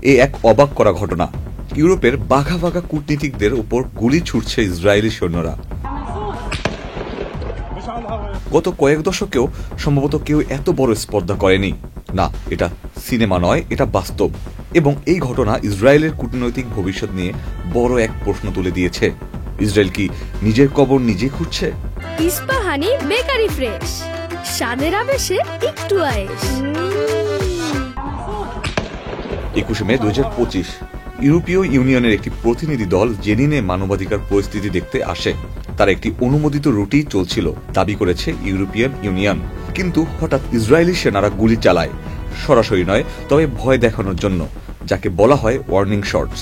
এ এক অবাক করা ঘটনা। ইউরোপের বাঘা বাঘা কূটনীতিকদের উপর গুলি ছুটছে ইসরায়েলি সৈন্যরা। গত কয়েক দশকেও সম্ভবত কেউ এত বড় স্পর্ধা করেনি। না, এটা সিনেমা নয়, এটা বাস্তব। এবং এই ঘটনা ইসরায়েলের কূটনৈতিক ভবিষ্যৎ নিয়ে বড় এক প্রশ্ন তুলে দিয়েছে। ইসরায়েল কি নিজের কবর নিজে খুঁজছে? ইস্পাহানি বেকারি ফ্রেশ, স্বাদের আবেশে একটু আয়েশ। 21 মে 2025 ইউরোপীয় ইউনিয়নের একটি প্রতিনিধি দল জেনিনে মানবাধিকার পরিস্থিতি দেখতে আসে। তার একটি অনুমোদিত রুটি চলছিল, দাবি করেছে ইউরোপিয়ান ইউনিয়ন। কিন্তু হঠাৎ ইসরায়েলি সেনারা গুলি চালায়, সরাসরি নয়, তবে ভয় দেখানোর জন্য, যাকে বলা হয় ওয়ার্নিং শটস।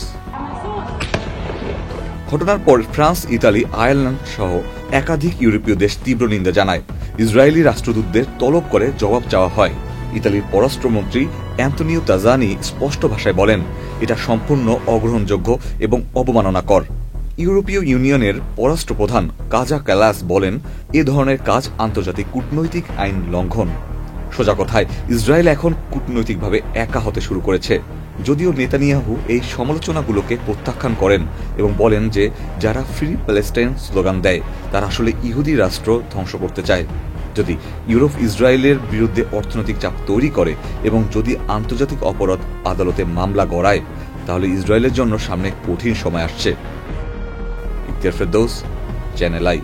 ঘটনার পর ফ্রান্স, ইতালি, আয়ারল্যান্ড সহ একাধিক ইউরোপীয় দেশ তীব্র নিন্দা জানায়। ইসরায়েলি রাষ্ট্রদূতদের তলব করে জবাব চাওয়া হয়। ইতালির পররাষ্ট্রমন্ত্রী অ্যান্তোনিও তাজানি স্পষ্ট ভাষায় বলেন, এটা সম্পূর্ণ অগ্রহণযোগ্য এবং অবমাননাকর। ইউরোপীয় ইউনিয়নের পররাষ্ট্র প্রধান কাজা ক্যালাস বলেন, এ ধরনের কাজ আন্তর্জাতিক কূটনৈতিক আইন লঙ্ঘন। সোজা কথায়, ইসরায়েল এখন কূটনৈতিকভাবে একা হতে শুরু করেছে। যদিও নেতানিয়াহু এই সমালোচনাগুলোকে প্রত্যাখ্যান করেন এবং বলেন যে যারা ফ্রি প্যালেস্টাইন স্লোগান দেয় তারা আসলে ইহুদি রাষ্ট্র ধ্বংস করতে চায়। যদি ইউরোপ ইসরায়েলের বিরুদ্ধে অর্থনৈতিক চাপ তৈরি করে এবং যদি আন্তর্জাতিক অপরাধ আদালতে মামলা গড়ায়, তাহলে ইসরায়েলের জন্য সামনে কঠিন সময় আসছে। ইফতিয়ার ফেরদৌস, চ্যানেল আই।